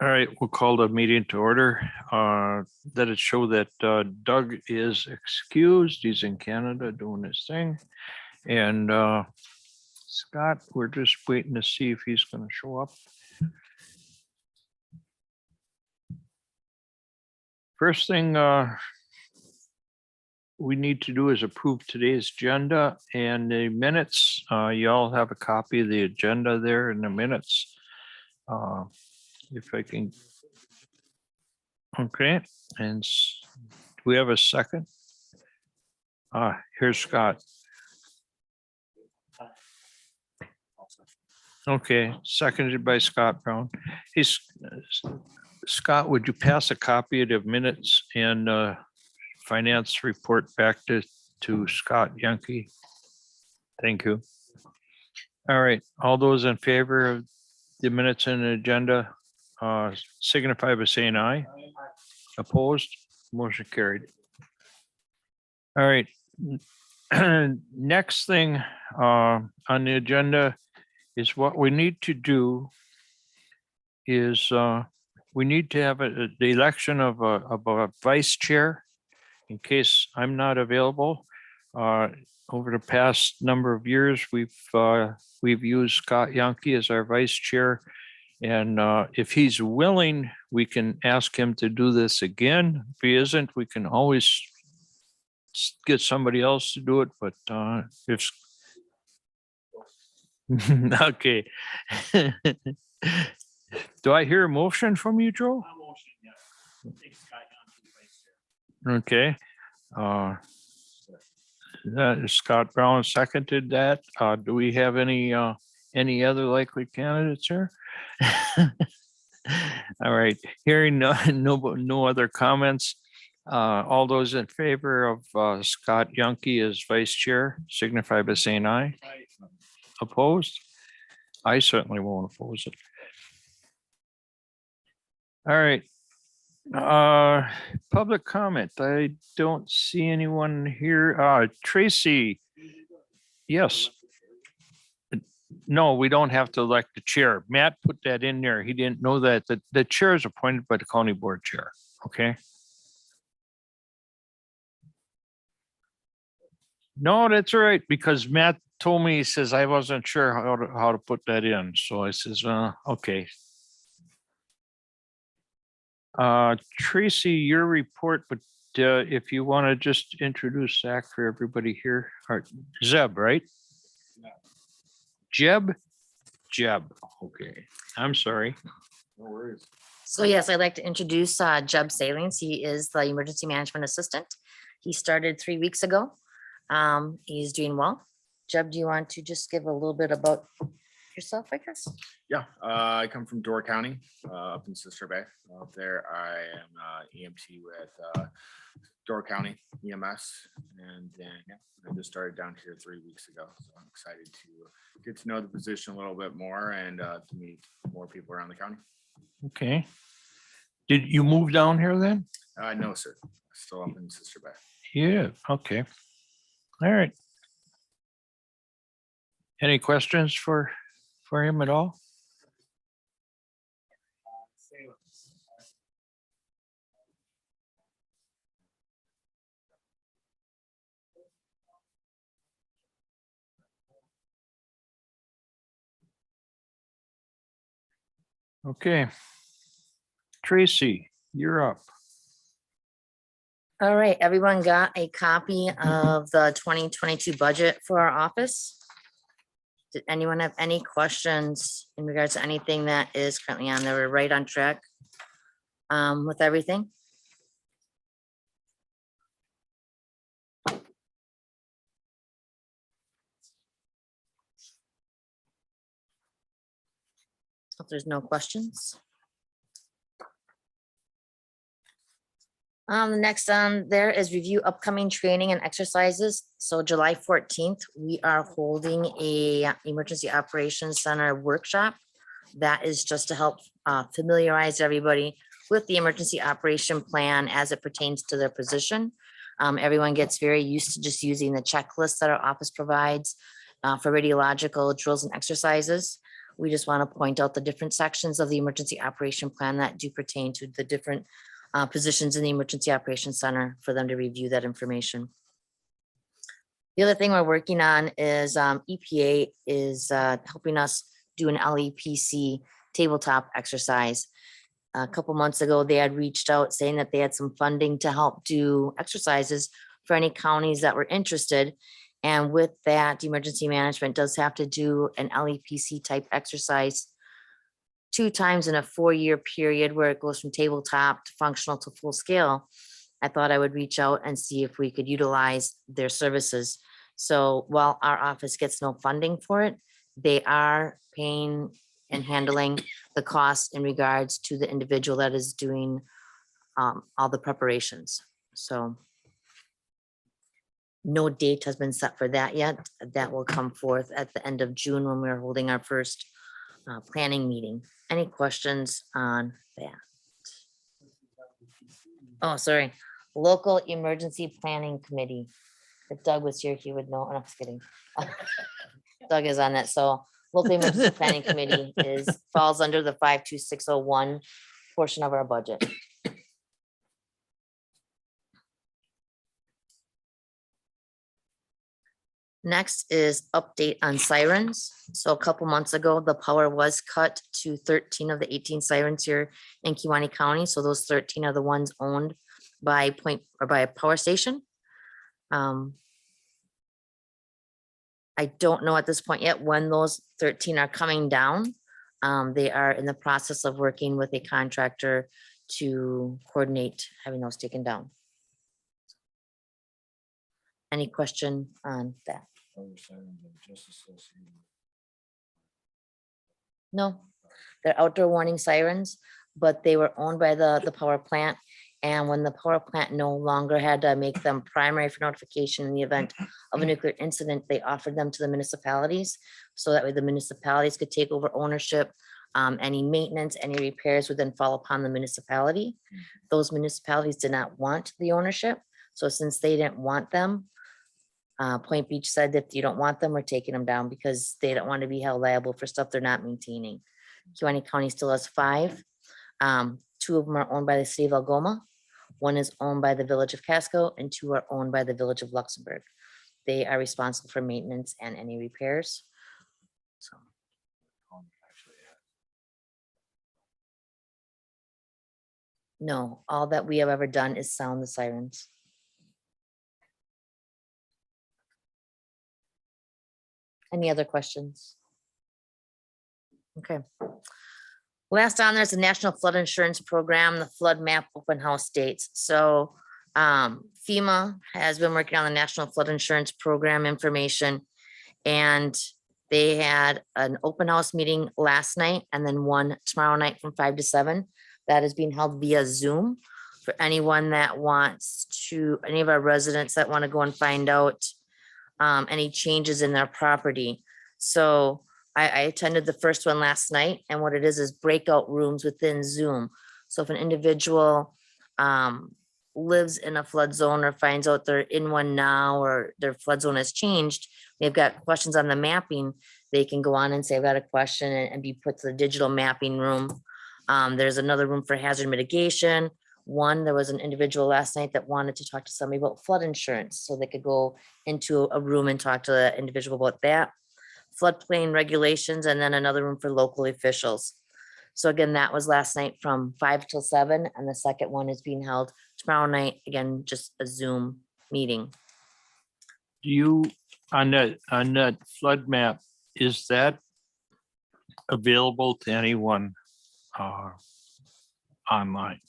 All right, we'll call the meeting to order. Let it show that Doug is excused. He's in Canada doing his thing. And Scott, we're just waiting to see if he's going to show up. First thing we need to do is approve today's agenda and the minutes. You all have a copy of the agenda there in the minutes. If I can. Okay, and do we have a second? Here's Scott. Okay, seconded by Scott Brown. He's Scott, would you pass a copy of the minutes and finance report back to Scott Yankee? Thank you. All right, all those in favor of the minutes and the agenda signify by saying aye. Opposed, motion carried. All right. Next thing on the agenda is what we need to do is we need to have the election of a vice chair in case I'm not available. Over the past number of years, we've used Scott Yankee as our vice chair. And if he's willing, we can ask him to do this again. If he isn't, we can always get somebody else to do it. But if okay, do I hear a motion from you, Joe? A motion, yes. Okay. Scott Brown seconded that. Do we have any other likely candidates here? All right, hearing no other comments. All those in favor of Scott Yankee as vice chair signify by saying aye. Aye. Opposed? I certainly won't oppose it. All right. Public comment. I don't see anyone here. Tracy. Yes. No, we don't have to elect the chair. Matt put that in there. He didn't know that the chair is appointed by the county board chair. Okay. No, that's all right, because Matt told me, he says, I wasn't sure how to put that in. So I says, okay. Tracy, your report, but if you want to just introduce Zach for everybody here, or Zeb, right? Jeb? Jeb. Okay. I'm sorry. No worries. So yes, I'd like to introduce Jeb Salings. He is the emergency management assistant. He started 3 weeks ago. He's doing well. Jeb, do you want to just give a little bit about yourself, I guess? Yeah, I come from Door County, up in Sister Bay. Up there, I am EMT with Door County EMS, and then I just started down here 3 weeks ago. So I'm excited to get to know the position a little bit more and to meet more people around the county. Okay. Did you move down here then? No, sir. Still up in Sister Bay. Yeah. Okay. All right. Any questions for him at all? Okay. Tracy, you're up. All right, everyone got a copy of the 2022 budget for our office. Did anyone have any questions in regards to anything that is currently on there? We're right on track with everything. If there's no questions. The next on there is review upcoming training and exercises. So July 14th, we are holding a emergency operations center workshop. That is just to help familiarize everybody with the emergency operation plan as it pertains to their position. Everyone gets very used to just using the checklist that our office provides for radiological drills and exercises. We just want to point out the different sections of the emergency operation plan that do pertain to the different positions in the Emergency Operations Center for them to review that information. The other thing we're working on is EPA is helping us do an LEPC tabletop exercise. A couple months ago, they had reached out saying that they had some funding to help do exercises for any counties that were interested. And with that, emergency management does have to do an LEPC type exercise 2 times in a 4-year period where it goes from tabletop to functional to full scale. I thought I would reach out and see if we could utilize their services. So while our office gets no funding for it, they are paying and handling the costs in regards to the individual that is doing all the preparations. So no date has been set for that yet. That will come forth at the end of June when we're holding our first planning meeting. Any questions on that? Oh, sorry. Local Emergency Planning Committee. If Doug was here, he would know. I'm just kidding. Doug is on that. So Local Emergency Planning Committee falls under the 52601 portion of our budget. Next is update on sirens. So a couple months ago, the power was cut to 13 of the 18 sirens here in Kewaunee County. So those 13 are the ones owned by by a power station. I don't know at this point yet when those 13 are coming down. They are in the process of working with a contractor to coordinate having those taken down. Any question on that? No, they're outdoor warning sirens, but they were owned by the power plant. And when the power plant no longer had to make them primary for notification in the event of a nuclear incident, they offered them to the municipalities. So that way the municipalities could take over ownership. Any maintenance, any repairs would then fall upon the municipality. Those municipalities did not want the ownership. So since they didn't want them, Point Beach said that you don't want them, we're taking them down because they don't want to be held liable for stuff they're not maintaining. Kewaunee County still has 5. 2 of them are owned by the city of Algoma. 1 is owned by the village of Casco and 2 are owned by the village of Luxembourg. They are responsible for maintenance and any repairs. So. No, all that we have ever done is sound the sirens. Any other questions? Okay. Last on, there's a National Flood Insurance Program, the flood map open house dates. So FEMA has been working on the National Flood Insurance Program information, and they had an open house meeting last night and then one tomorrow night from 5 to 7. That is being held via Zoom for anyone that wants to, any of our residents that want to go and find out any changes in their property. So I attended the first one last night, and what it is breakout rooms within Zoom. So if an individual lives in a flood zone or finds out they're in one now or their flood zone has changed, they've got questions on the mapping, they can go on and say, I've got a question, and be put to the digital mapping room. There's another room for hazard mitigation. There was an individual last night that wanted to talk to somebody about flood insurance, so they could go into a room and talk to the individual about that. Floodplain regulations, and then another room for local officials. So again, that was last night from 5 till 7, and the second one is being held tomorrow night, again, just a Zoom meeting. Do you, on that flood map, is that available to anyone online?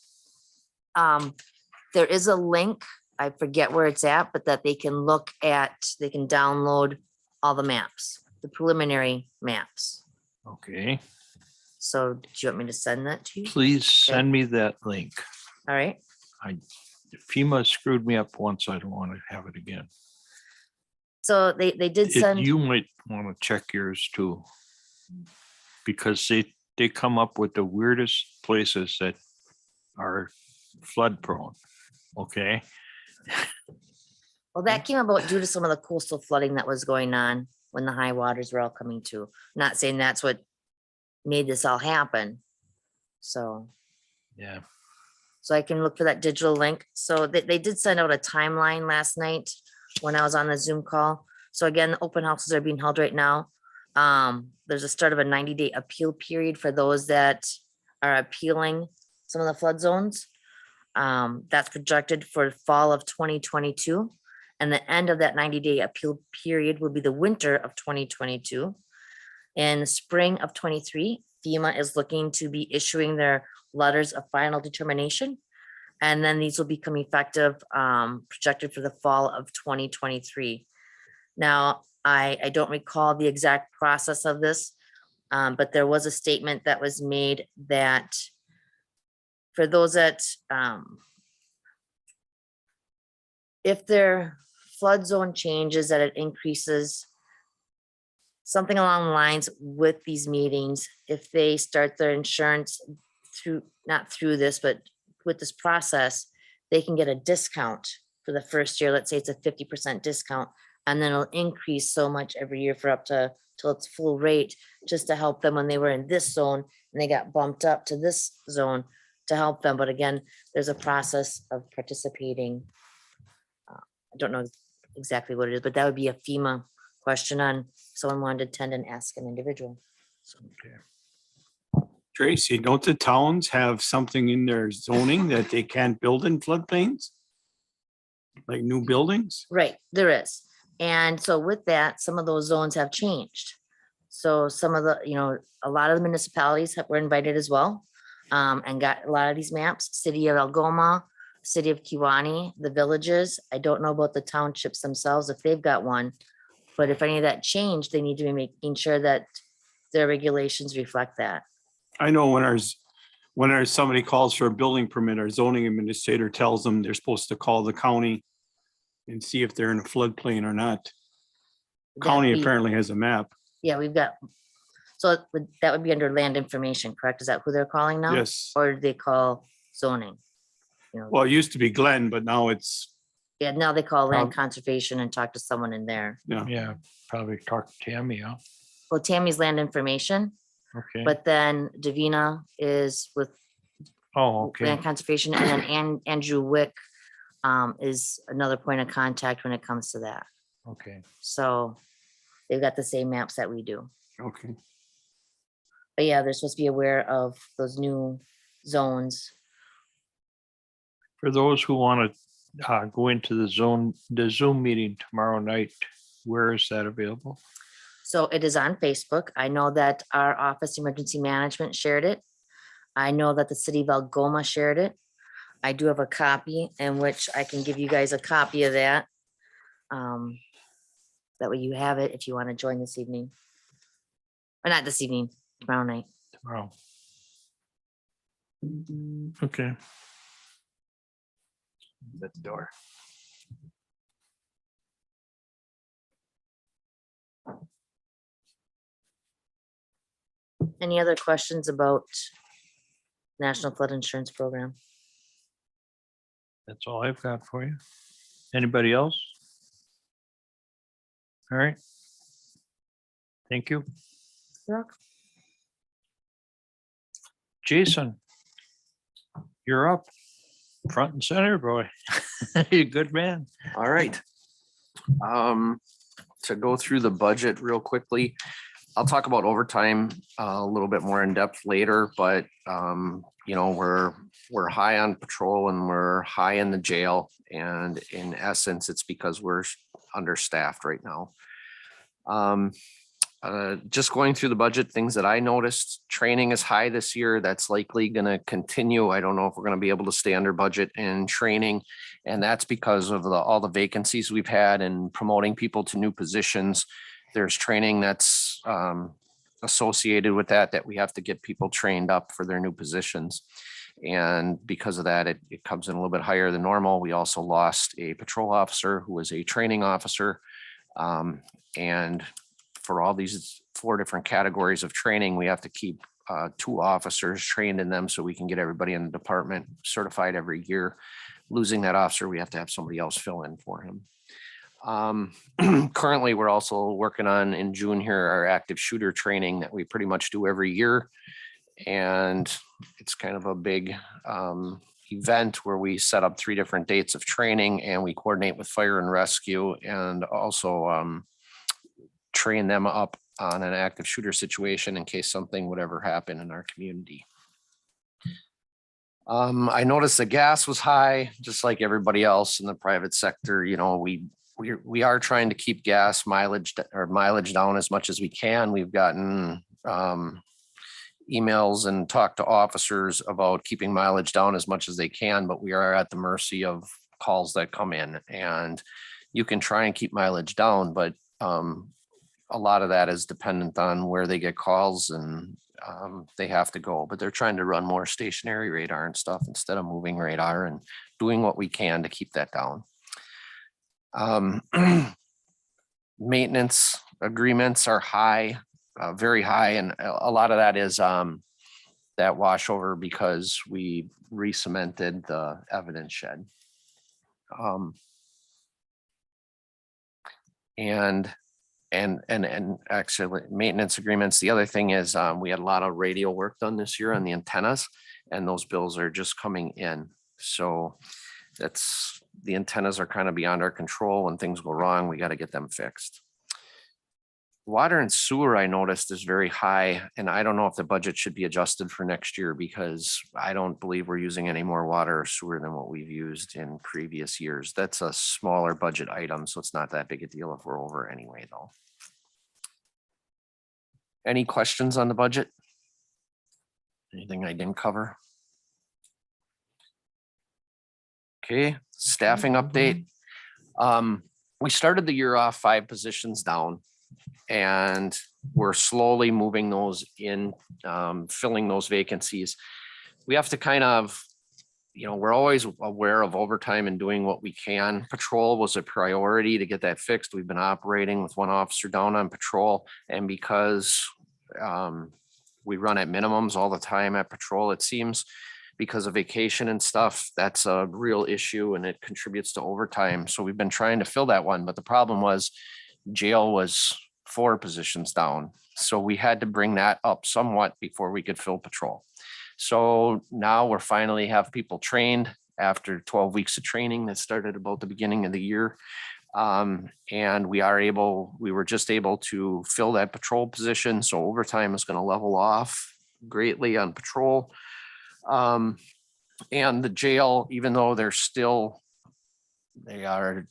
There is a link, I forget where it's at, but that they can look at, they can download all the maps, the preliminary maps. Okay, So do you want me to send that to you? please send me that link. All right. FEMA screwed me up once. I don't want to have it again. So they did send. You might want to check yours too, because they come up with the weirdest places that are flood prone. Okay. Well, that came about due to some of the coastal flooding that was going on when the high waters were all coming to. Not saying that's what made this all happen. So, Yeah. so I can look for that digital link. So they did send out a timeline last night when I was on the Zoom call. So again, the open houses are being held right now. There's a start of a 90-day appeal period for those that are appealing some of the flood zones. That's projected for fall of 2022. And the end of that 90-day appeal period will be the winter of 2022. In the spring of 23, FEMA is looking to be issuing their letters of final determination. And then these will become effective, projected for the fall of 2023. Now, I don't recall the exact process of this, but there was a statement that was made that for those that, if their flood zone changes, that it increases something along the lines with these meetings, if they start their insurance through, not through this, but with this process, they can get a discount for the first year. Let's say it's a 50% discount, and then it'll increase so much every year for up to till its full rate, just to help them when they were in this zone and they got bumped up to this zone to help them. But again, there's a process of participating. I don't know exactly what it is, but that would be a FEMA question on someone wanted to attend and ask an individual. Okay. Tracy, don't the towns have something in their zoning that they can't build in floodplains? Like new buildings? Right, there is. And so with that, some of those zones have changed. So some of the, a lot of the municipalities were invited as well, and got a lot of these maps, city of Algoma, city of Kewaunee, the villages. I don't know about the townships themselves, if they've got one. But if any of that changed, they need to be making sure that their regulations reflect that. I know when somebody calls for a building permit, our zoning administrator tells them they're supposed to call the county and see if they're in a floodplain or not. County That'd be- apparently has a map. Yeah, we've got, so that would be under land information, correct? Is that who they're calling now? Yes. Or do they call zoning? Well, it used to be Glenn, but now it's, Yeah, now they call land conservation and talk to someone in there. yeah. Yeah, probably talk to Tammy, huh? Well, Tammy's land information, Okay. but then Davina is with Oh, okay. land conservation, and then Andrew Wick is another point of contact when it comes to that. Okay. So they've got the same maps that we do. Okay. But yeah, they're supposed to be aware of those new zones. For those who want to go into the Zoom meeting tomorrow night, where is that available? So it is on Facebook. I know that our office emergency management shared it. I know that the city of Algoma shared it. I do have a copy in which I can give you guys a copy of that. That way you have it if you want to join this evening. Or not this evening, tomorrow night. Tomorrow. Okay. At the door. Any other questions about National Flood Insurance Program? That's all I've got for you. Anybody else? All right. Thank you. Brooke? Jason, you're up. Front and center, boy. You're a good man. All right. To go through the budget real quickly, I'll talk about overtime a little bit more in depth later, but we're high on patrol and we're high in the jail. And in essence, it's because we're understaffed right now. Just going through the budget, things that I noticed, training is high this year. That's likely going to continue. I don't know if we're going to be able to stay under budget in training. And that's because of all the vacancies we've had and promoting people to new positions. There's training that's associated with that we have to get people trained up for their new positions. And because of that, it comes in a little bit higher than normal. We also lost a patrol officer who was a training officer. And for all these 4 different categories of training, we have to keep 2 officers trained in them so we can get everybody in the department certified every year. Losing that officer, we have to have somebody else fill in for him. Currently, we're also working on in June here, our active shooter training that we pretty much do every year. And it's kind of a big event where we set up 3 different dates of training and we coordinate with fire and rescue and also train them up on an active shooter situation in case something would ever happen in our community. I noticed the gas was high, just like everybody else in the private sector. You know, we are trying to keep gas mileage down as much as we can. We've gotten emails and talked to officers about keeping mileage down as much as they can, but we are at the mercy of calls that come in, and you can try and keep mileage down, but a lot of that is dependent on where they get calls and they have to go, but they're trying to run more stationary radar and stuff instead of moving radar, and doing what we can to keep that down. Maintenance agreements are high, very high, and a lot of that is that washover because we re-cemented the evidence shed. And actually maintenance agreements. The other thing is we had a lot of radio work done this year on the antennas, and those bills are just coming in. So the antennas are kind of beyond our control. When things go wrong, we got to get them fixed. Water and sewer, I noticed, is very high, and I don't know if the budget should be adjusted for next year because I don't believe we're using any more water or sewer than what we've used in previous years. That's a smaller budget item, so it's not that big a deal if we're over anyway, though. Any questions on the budget? Anything I didn't cover? Okay, staffing update. We started the year off 5 positions down, and we're slowly moving those in, filling those vacancies. We have to kind of, you know, we're always aware of overtime and doing what we can. Patrol was a priority to get that fixed. We've been operating with 1 officer down on patrol, and because we run at minimums all the time at patrol, it seems, because of vacation and stuff, that's a real issue and it contributes to overtime. So we've been trying to fill that one, but the problem was jail was 4 positions down. So we had to bring that up somewhat before we could fill patrol. So now we're finally have people trained after 12 weeks of training that started about the beginning of the year. And we were just able to fill that patrol position. So overtime is going to level off greatly on patrol. And the jail, even though they are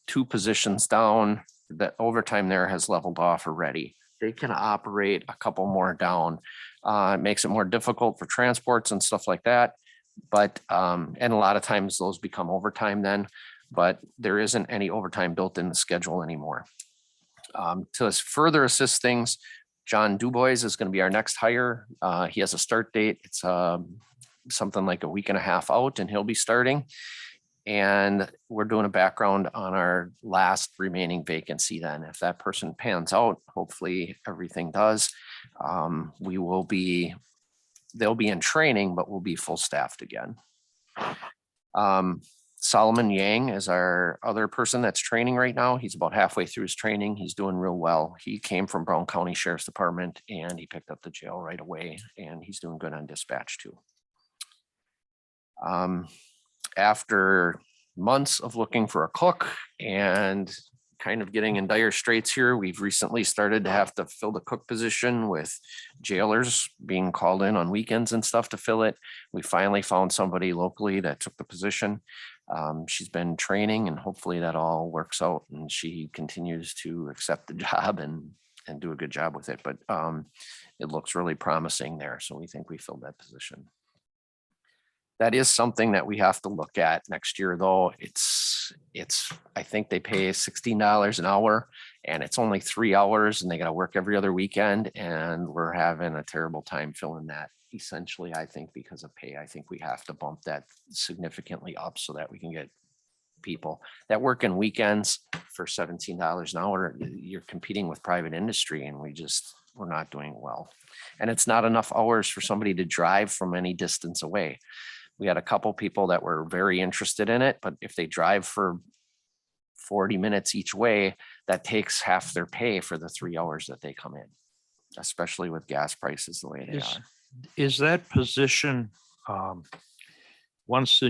2 positions down, that overtime there has leveled off already. They can operate a couple more down. It makes it more difficult for transports and stuff like that. But, and a lot of times those become overtime then, but there isn't any overtime built in the schedule anymore. To further assist things, John Dubois is going to be our next hire. He has a start date. It's something like a week and a half out, and he'll be starting. And we're doing a background on our last remaining vacancy then. If that person pans out, hopefully everything does, they'll be in training, but we'll be full staffed again. Solomon Yang is our other person that's training right now. He's about halfway through his training. He's doing real well. He came from Brown County Sheriff's Department and he picked up the jail right away, and he's doing good on dispatch too. After months of looking for a cook and kind of getting in dire straits here, we've recently started to have to fill the cook position with jailers being called in on weekends and stuff to fill it. We finally found somebody locally that took the position. She's been training, and hopefully that all works out and she continues to accept the job and do a good job with it. But it looks really promising there. So we think we filled that position. That is something that we have to look at next year, though. I think they pay $16 an hour, and it's only 3 hours, and they got to work every other weekend, and we're having a terrible time filling that. Essentially, I think because of pay, I think we have to bump that significantly up so that we can get people that work in weekends for $17 an hour. You're competing with private industry, and we're not doing well. And it's not enough hours for somebody to drive from any distance away. We had a couple people that were very interested in it, but if they drive for 40 minutes each way, that takes half their pay for the 3 hours that they come in, especially with gas prices the way they Is, are. is that position, if the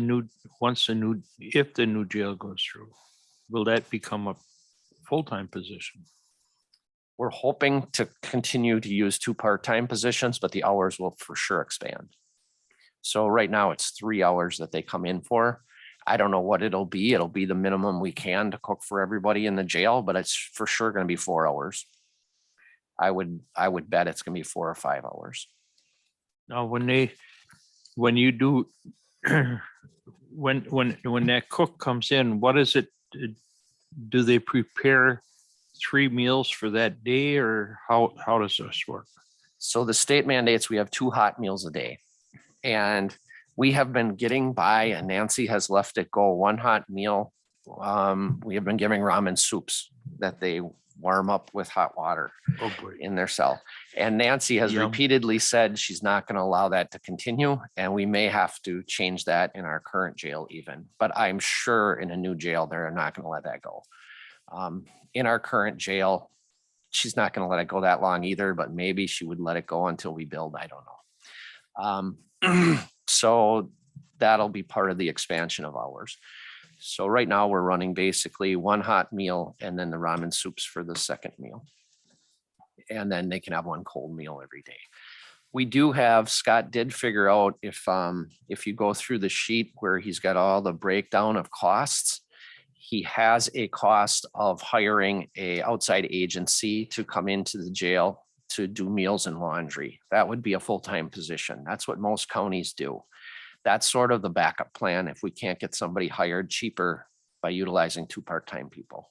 new jail goes through, will that become a full-time position? We're hoping to continue to use 2 part-time positions, but the hours will for sure expand. So right now it's 3 hours that they come in for. I don't know what it'll be. It'll be the minimum we can to cook for everybody in the jail, but it's for sure going to be 4 hours. I would bet it's going to be 4 or 5 hours. Now, when you do, when that cook comes in, what is it? Do they prepare 3 meals for that day, or how does this work? So the state mandates we have 2 hot meals a day. And we have been getting by, and Nancy has left it go, 1 hot meal. We have been giving ramen soups that they warm up with hot water Oh, boy. in their cell. And Nancy has Yum. repeatedly said she's not going to allow that to continue. And we may have to change that in our current jail even. But I'm sure in a new jail, they're not going to let that go. In our current jail, she's not going to let it go that long either, but maybe she would let it go until we build. I don't know. So that'll be part of the expansion of ours. So right now we're running basically 1 hot meal and then the ramen soups for the second meal. And then they can have 1 cold meal every day. We do have, Scott did figure out if you go through the sheet where he's got all the breakdown of costs, he has a cost of hiring a outside agency to come into the jail to do meals and laundry. That would be a full-time position. That's what most counties do. That's sort of the backup plan if we can't get somebody hired cheaper by utilizing 2 part-time people.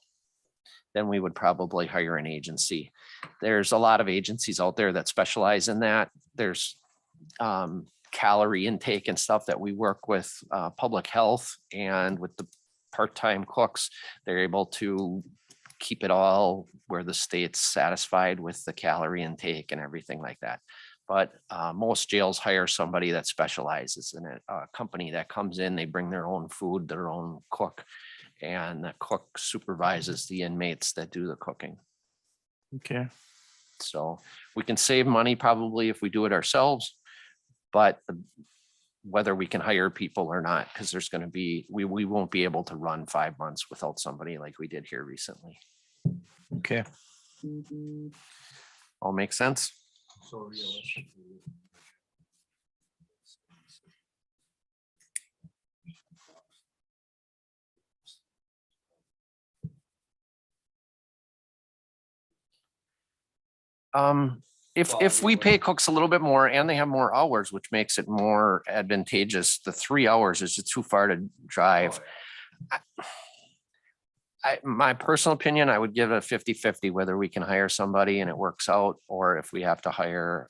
Then we would probably hire an agency. There's a lot of agencies out there that specialize in that. There's calorie intake and stuff that we work with public health, and with the part-time cooks, they're able to keep it all where the state's satisfied with the calorie intake and everything like that. But most jails hire somebody that specializes in it, a company that comes in, they bring their own food, their own cook, and the cook supervises the inmates that do the cooking. Okay. So we can save money probably if we do it ourselves, but whether we can hire people or not, because there's going to be, we won't be able to run 5 months without somebody like we did here recently. Okay. All make sense? So realistically. If we pay cooks a little bit more and they have more hours, which makes it more advantageous, the 3 hours is just too far to drive. My personal opinion, I would give it a 50-50, whether we can hire somebody and it works out, or if we have to hire,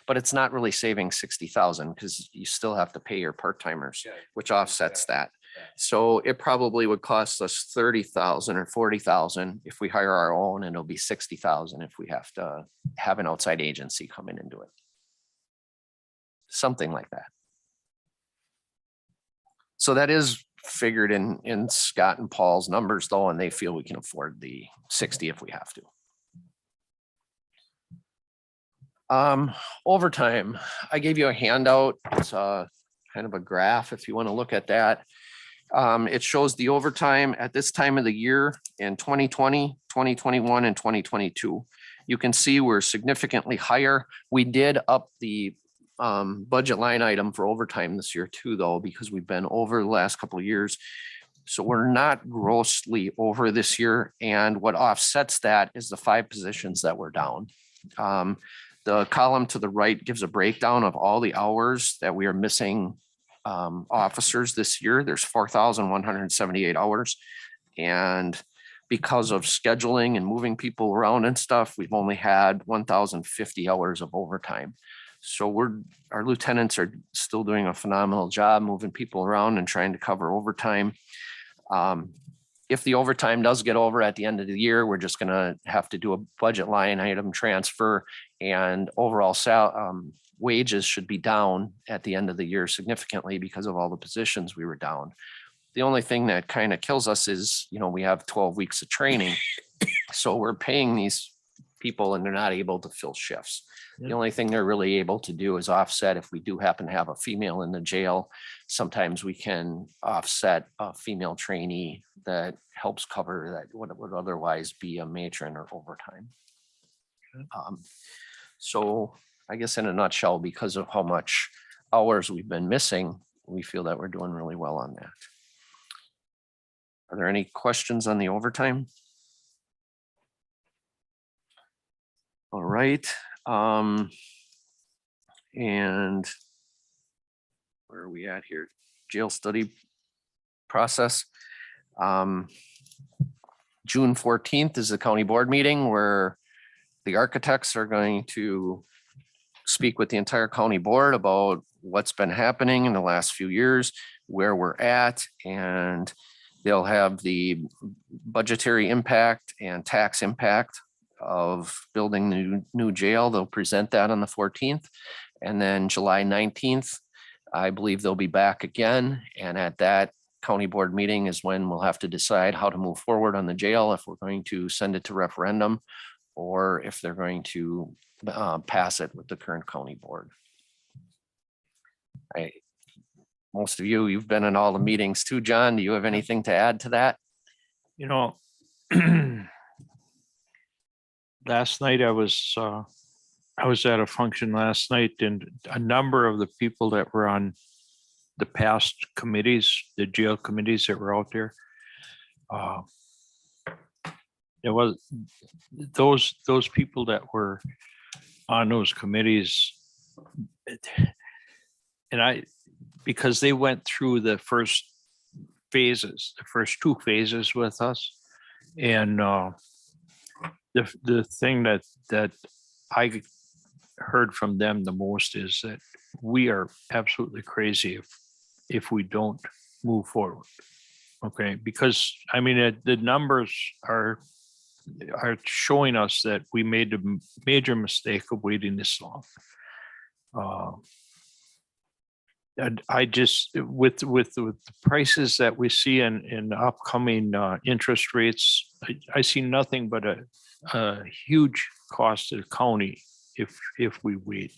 but it's not really saving 60,000 because you still have to pay your part-timers, which offsets that. So it probably would cost us 30,000 or 40,000 if we hire our own, and it'll be 60,000 if we have to have an outside agency come in and do it. Something like that. So that is figured in Scott and Paul's numbers though, and they feel we can afford the 60 if we have to. Overtime, I gave you a handout. It's kind of a graph if you want to look at that. It shows the overtime at this time of the year in 2020, 2021, and 2022. You can see we're significantly higher. We did up the budget line item for overtime this year too, though, because we've been over the last couple of years. So we're not grossly over this year. And what offsets that is the 5 positions that we're down. The column to the right gives a breakdown of all the hours that we are missing officers this year. There's 4,178 hours. And because of scheduling and moving people around and stuff, we've only had 1,050 hours of overtime. So our lieutenants are still doing a phenomenal job moving people around and trying to cover overtime. If the overtime does get over at the end of the year, we're just going to have to do a budget line item transfer, and overall wages should be down at the end of the year significantly because of all the positions we were down. The only thing that kind of kills us is, we have 12 weeks of training. So we're paying these people and they're not able to fill shifts. The Yeah. only thing they're really able to do is offset if we do happen to have a female in the jail. Sometimes we can offset a female trainee that helps cover that what would otherwise be a matron or overtime. So I guess in a nutshell, because of how much hours we've been missing, we feel that we're doing really well on that. Are there any questions on the overtime? All right. And where are we at here? Jail study process. June 14th is the county board meeting where the architects are going to speak with the entire county board about what's been happening in the last few years, where we're at, and they'll have the budgetary impact and tax impact of building the new jail. They'll present that on the 14th. And then July 19th, I believe they'll be back again. And at that county board meeting is when we'll have to decide how to move forward on the jail, if we're going to send it to referendum or if they're going to pass it with the current county board. Most of you've been in all the meetings too, John. Do you have anything to add to that? Last night I was at a function last night, and a number of the people that were on the past committees, the jail committees that were out there, it was those people that were on those committees, and because they went through the first two phases with us, and the thing that I heard from them the most is that we are absolutely crazy if we don't move forward. Okay, because I mean the numbers are showing us that we made a major mistake of waiting this long. And I just with the prices that we see in the upcoming interest rates, I see nothing but a huge cost to the county if we wait.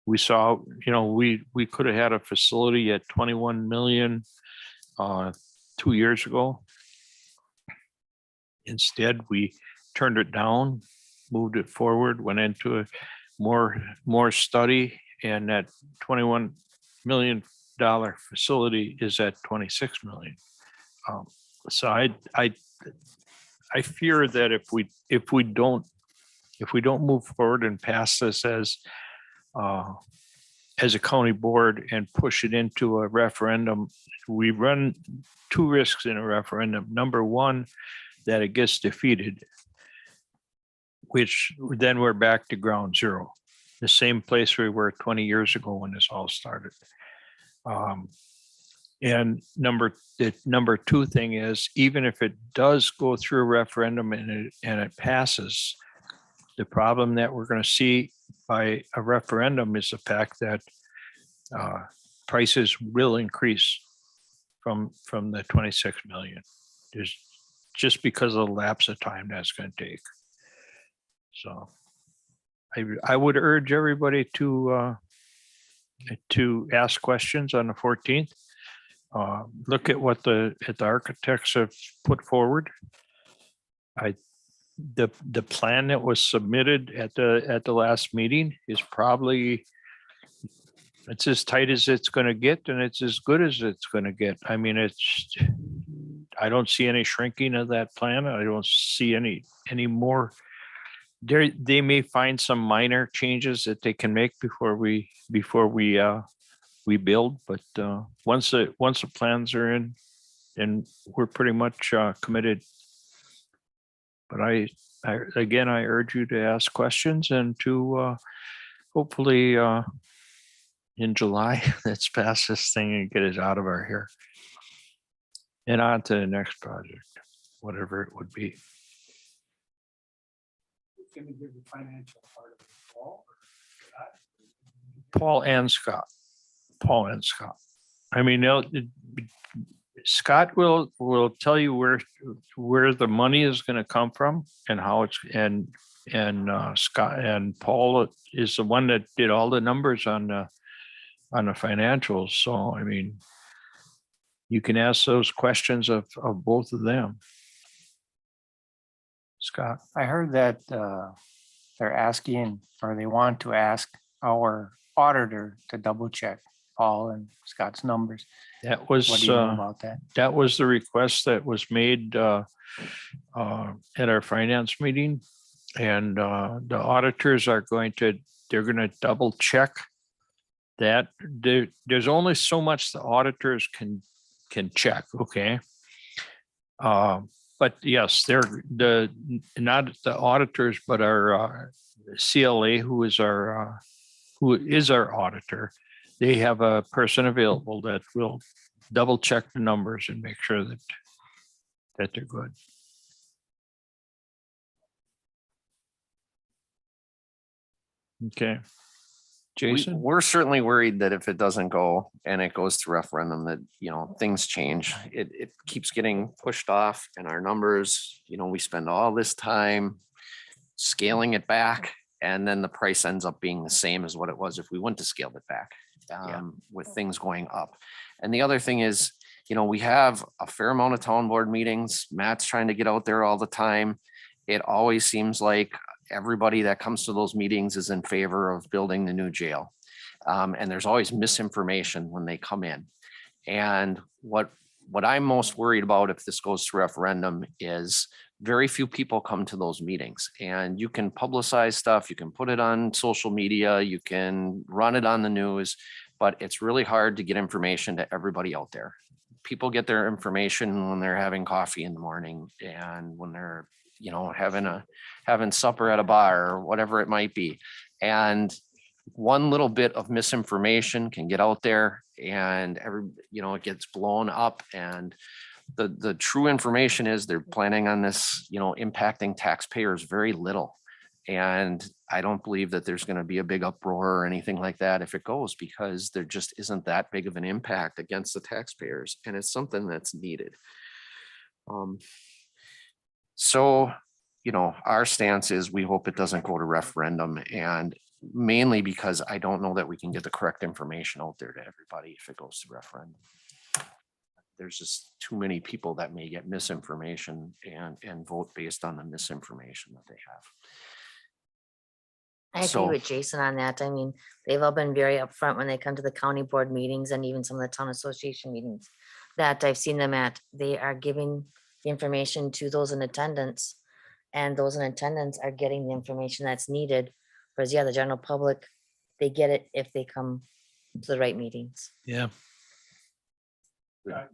We saw, we could have had a facility at 21 million 2 years ago. Instead, we turned it down, moved it forward, went into a more study, and that $21 million facility is at 26 million. So I fear that if we don't move forward and pass this as a county board and push it into a referendum, we run two risks in a referendum. Number one, that it gets defeated, which then we're back to ground zero, the same place we were 20 years ago when this all started. And the number two thing is, even if it does go through a referendum and it passes, the problem that we're going to see by a referendum is the fact that prices will increase from the 26 million. There's just because of the lapse of time that's going to take. So I would urge everybody to ask questions on the 14th. Look at what the architects have put forward. The plan that was submitted at the last meeting is probably, it's as tight as it's going to get, and it's as good as it's going to get. I mean, I don't see any shrinking of that plan. I don't see any more. They may find some minor changes that they can make before we build, but once the plans are in, and we're pretty much committed. But I urge you to ask questions and to hopefully in July, let's pass this thing and get it out of our hair and on to the next project, whatever it would be. Going to give the financial part of it, Paul and Scott. I mean, Scott will tell you where the money is going to come from and how it's, and Scott and Paul is the one that did all the numbers on the financials. So, I mean, you can ask those questions of both of them. Scott, I heard that they're asking, or they want to ask our auditor to double check Paul and Scott's numbers. that was What do you know about that? that was the request that was made at our finance meeting. And the auditors are they're going to double check that. There's only so much the auditors can check, okay? But yes, they're not the auditors, but our CLA, who is our auditor. They have a person available that will double check the numbers and make sure that they're good. Okay. Jason? We're certainly worried that if it doesn't go and it goes to referendum, that, things change. It keeps getting pushed off and our numbers, we spend all this time scaling it back, and then the price ends up being the same as what it was if we wouldn't have scaled it back, with things going up. And the other thing is, we have a fair amount of town board meetings. Matt's trying to get out there all the time. It always seems like everybody that comes to those meetings is in favor of building the new jail. And there's always misinformation when they come in. And what I'm most worried about if this goes to referendum is very few people come to those meetings. And you can publicize stuff, you can put it on social media, you can run it on the news, but it's really hard to get information to everybody out there. People get their information when they're having coffee in the morning and when they're having supper at a bar or whatever it might be. And one little bit of misinformation can get out there and it gets blown up. And the true information is they're planning on this, impacting taxpayers very little. And I don't believe that there's going to be a big uproar or anything like that if it goes, because there just isn't that big of an impact against the taxpayers. And it's something that's needed. So, our stance is we hope it doesn't go to referendum, and mainly because I don't know that we can get the correct information out there to everybody if it goes to referendum. There's just too many people that may get misinformation and vote based on the misinformation that they have. I agree So- with Jason on that. I mean, they've all been very upfront when they come to the county board meetings and even some of the town association meetings that I've seen them at. They are giving the information to those in attendance, and those in attendance are getting the information that's needed. Whereas, the general public, they get it if they come to the right meetings. Yeah. I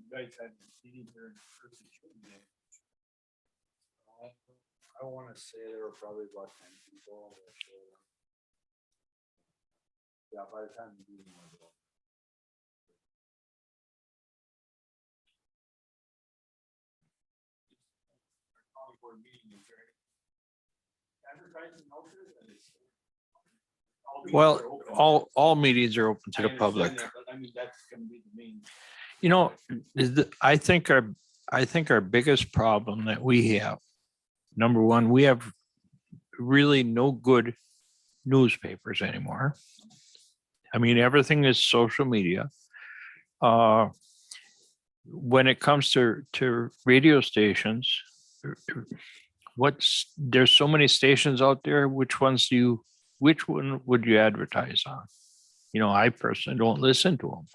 want to say there were probably about 10 people that showed up. Yeah, by the time the meeting was over. County board meeting, is there any advertising out there that is- All meetings Well, are open. all meetings are open to I the understand public. that, but I mean, that's gonna be the main. I think our biggest problem that we have, number one, we have really no good newspapers anymore. I mean, everything is social media. When it comes to radio stations, there's so many stations out there. Which one would you advertise on? I personally don't listen to them.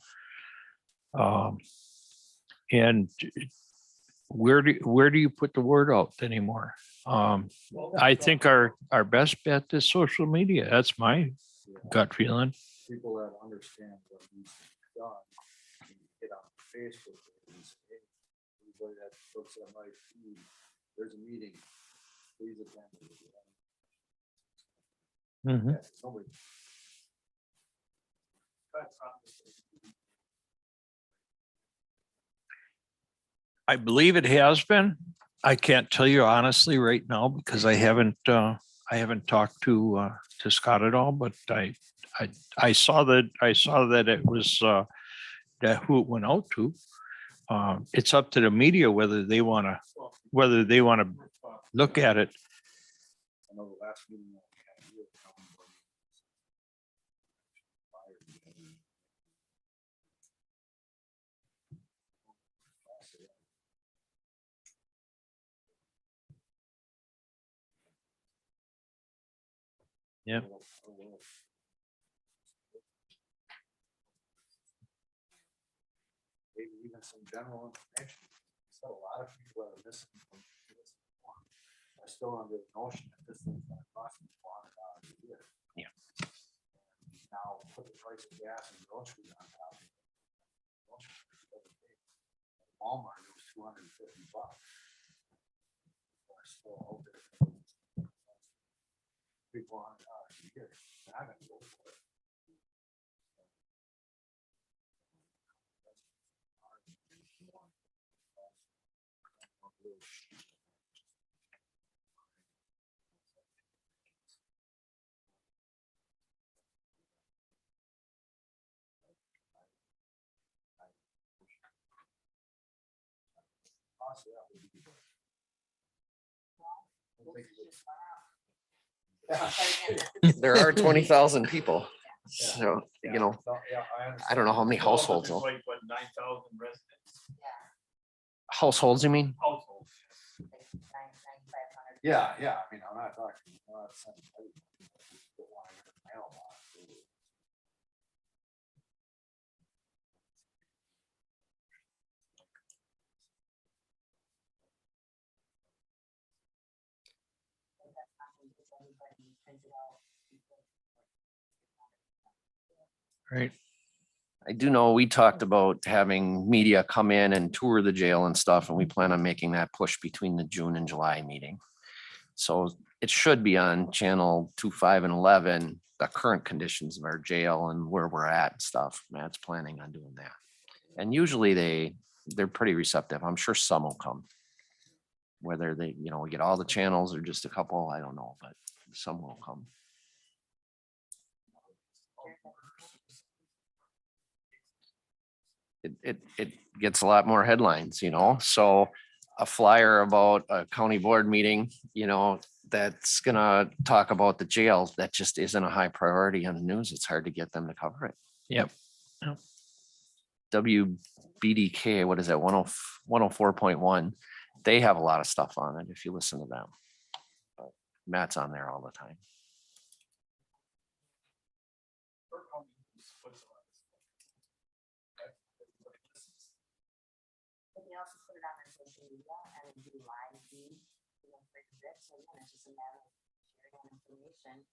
And where do you put the word out anymore? I think our best bet is social media. That's my gut feeling. People that understand what needs to be done, and get on Facebook and say, hey, everybody that looks at my feed, there's a meeting, please attend. Mhm. Yeah, nobody- That's not the same. I believe it has been. I can't tell you honestly right now because I haven't talked to Scott at all, but I saw that it was that who it went out to. It's up to the media whether they want to look at it. I know the last meeting that we had here, the county board meeting. Yep. Maybe even some general information. So a lot of people are missing from this. Are still under the notion that this thing's gonna cost me $400 a year. Yeah. Now put the price of gas and groceries on top of it. Walmart, it was $250. Are still out there. $400 a year. They're not gonna go for it. There are 20,000 people. So, you know, I don't know how many households. though. Like what, 9,000 residents? Households, you mean? Households. Yeah, I mean, I'm not talking. I'm not saying everybody, people don't want to get a mailbox. Right. I do know we talked about having media come in and tour the jail and stuff, and we plan on making that push between the June and July meeting. So it should be on channel 2, 5, and 11, the current conditions of our jail and where we're at and stuff. Matt's planning on doing that. And usually they're pretty receptive. I'm sure some will come. Whether they, we get all the channels or just a couple, I don't know, but some will come. It gets a lot more headlines, so a flyer about a county board meeting, that's gonna talk about the jail, that just isn't a high priority on the news. It's hard to get them to cover it. Yep. WBDK, what is that, 104.1, they have a lot of stuff on it if you listen to them. But Matt's on there all the time. We also put it on our social media and do live feed, for this, so yeah, it's just a matter of sharing information.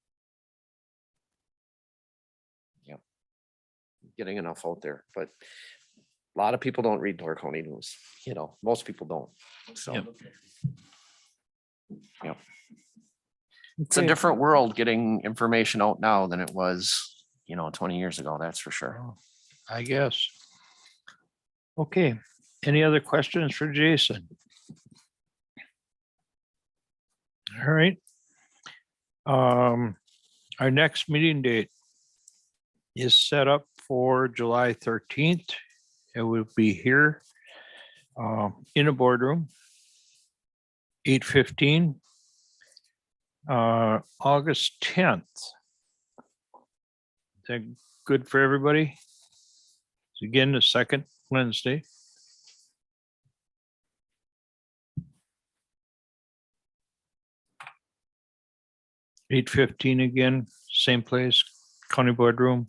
Getting enough out there, but a lot of people don't read Door County news, most people don't. So Yep. Yep. It's a Okay. different world getting information out now than it was, 20 years ago, that's for sure. I guess. Okay, any other questions for Jason? All right. Our next meeting date is set up for July 13th. It will be here in a boardroom, 8:15. August 10th. Is that good for everybody? It's again the second Wednesday. $8:15 again, same place, county boardroom.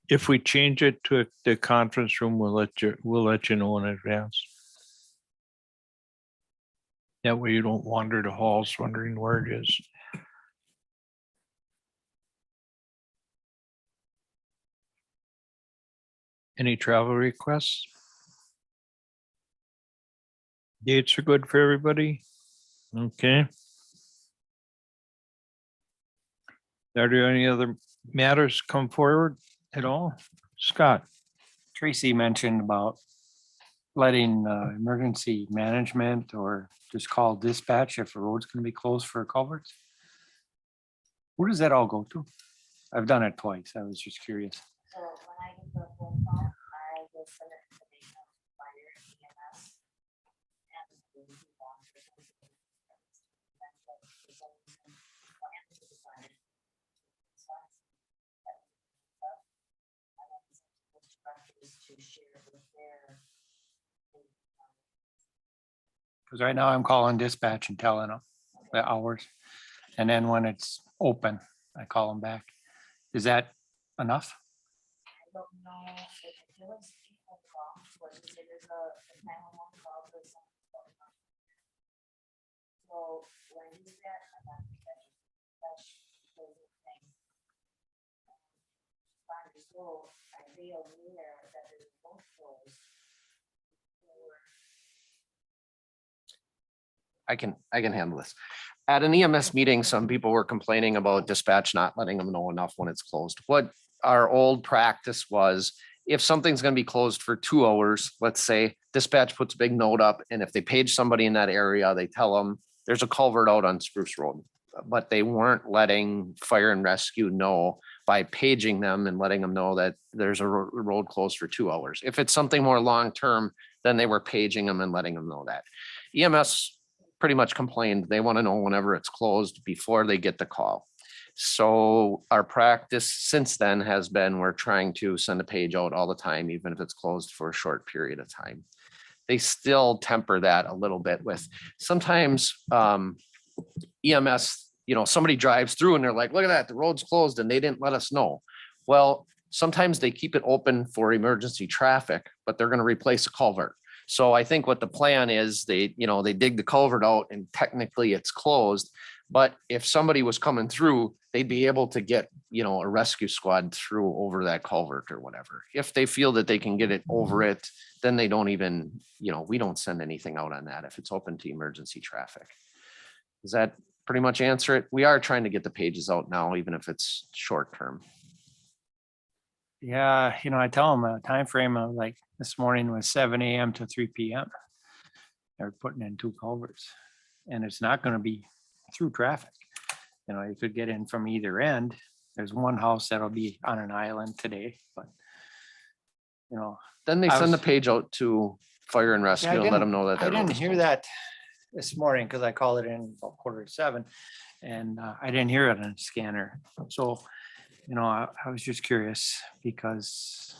If we change it to the conference room, we'll let you know in advance. That way you don't wander the halls wondering where it is. Any travel requests? Dates are good for everybody? Okay. Are there any other matters come forward at all? Scott? Tracy mentioned about letting emergency management or just call dispatch if a road's gonna be closed for culverts. Where does that all go to? I've done it twice. I was just curious. So when I get the phone call, To share with their. Because right now I'm calling dispatch and telling them the hours. And then when it's open, I call them back. Is that enough? I don't know if there was people call, what you say, there's a 911 call for some. So when I do that, I'm not. So are they aware that there's both closed? I can handle this. At an EMS meeting, some people were complaining about dispatch not letting them know enough when it's closed. What our old practice was, if something's gonna be closed for 2 hours, let's say dispatch puts a big note up, and if they page somebody in that area, they tell them there's a culvert out on Spruce Road. But they weren't letting fire and rescue know by paging them and letting them know that there's a road closed for 2 hours. If it's something more long-term, then they were paging them and letting them know that. EMS pretty much complained they want to know whenever it's closed before they get the call. So our practice since then has been, we're trying to send a page out all the time, even if it's closed for a short period of time. They still temper that a little bit with sometimes EMS, somebody drives through and they're like, look at that, the road's closed and they didn't let us know. Well, sometimes they keep it open for emergency traffic, but they're going to replace a culvert. So I think what the plan is, they dig the culvert out and technically it's closed. But if somebody was coming through, they'd be able to get, a rescue squad through over that culvert or whatever. If they feel that they can get it over it, then they don't even, we don't send anything out on that if it's open to emergency traffic. Does that pretty much answer it? We are trying to get the pages out now, even if it's short term. Yeah, I tell them a time frame of like this morning was 7 a.m. to 3 p.m. They're putting in 2 culverts and it's not going to be through traffic. You could get in from either end. There's one house that'll be on an island today, but Then they I send the was- page out to fire and rescue and let them know that. I that road didn't is hear closed. that this morning because I called it in about 6:45 and I didn't hear it on the scanner. So, I was just curious because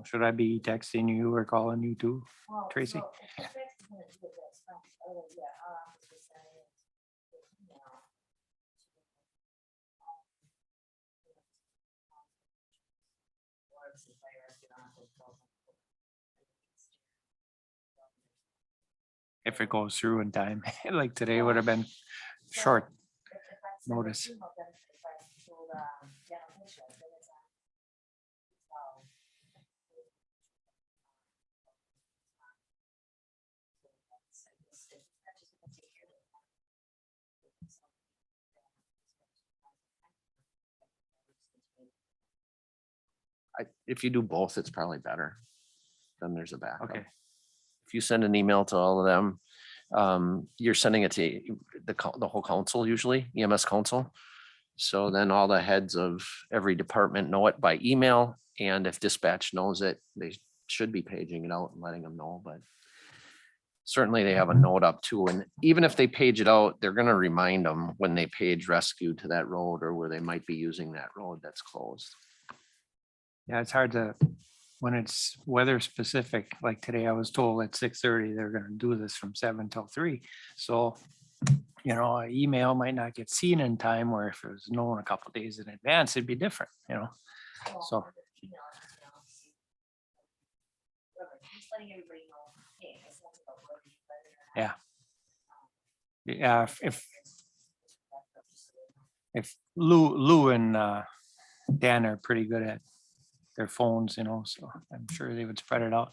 should I be texting you or calling you too? Well, Tracy? so if you guys wanna do it, that's fine. Oh, yeah, I'll have to send it, or if the fire rescue on it, they'll- If it goes through in time, like today would have been So, short. if I send an notice. email, then if I told, general picture, then it's on. So, If you do both, it's probably better. Then there's a backup. Okay. If you send an email to all of them, you're sending it to the whole council, usually EMS council. So then all the heads of every department know it by email. And if dispatch knows it, they should be paging it out and letting them know, but certainly they have a note up too. And even if they page it out, they're going to remind them when they page rescue to that road or where they might be using that road that's closed. Yeah, it's hard to, when it's weather specific, like today I was told at 6:30, they're gonna do this from 7 till 3. So, an email might not get seen in time, where if it was known a couple days in advance, it'd be different, well, So- I'll just email it, whatever, just letting everybody know, hey, it's not about whether you let it or not. Yeah. Yeah, if Lou and Dan are pretty good at their phones, so I'm sure they would spread it out.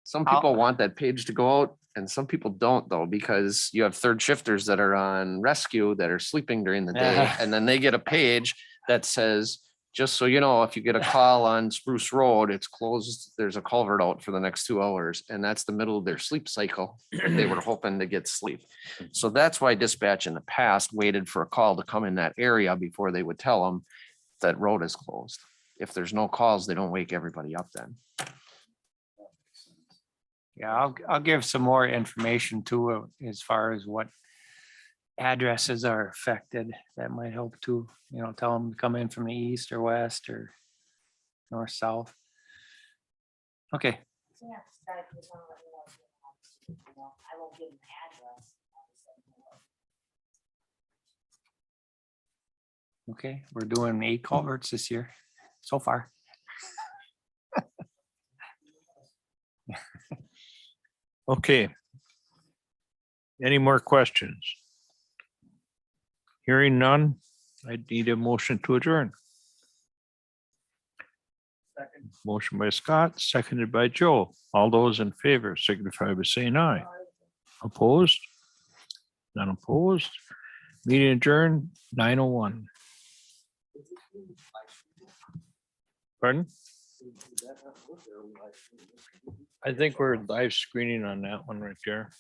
Some I'll- people want that page to go out and some people don't though, because you have third shifters that are on rescue that are sleeping during the day. Yeah. And then they get a page that says, just so you know, if you get a call on Spruce Road, it's closed. There's a culvert out for the next 2 hours. And that's the middle of their sleep cycle. They were hoping to get sleep. So that's why dispatch in the past waited for a call to come in that area before they would tell them that road is closed. If there's no calls, they don't wake everybody up then. Yeah, I'll give some more information too, as far as what addresses are affected, that might help too. You know, tell them to come in from the east or west or north, south. Okay, Yeah, I won't give them the address. okay, we're doing 8 culverts this year so far. Okay. Any more questions? Hearing none, I need a motion to adjourn. Motion by Scott, seconded by Joe. All those in favor signify by saying aye. Opposed? None opposed. Meeting adjourned 9:01. Pardon? I think we're live screening on that one right there.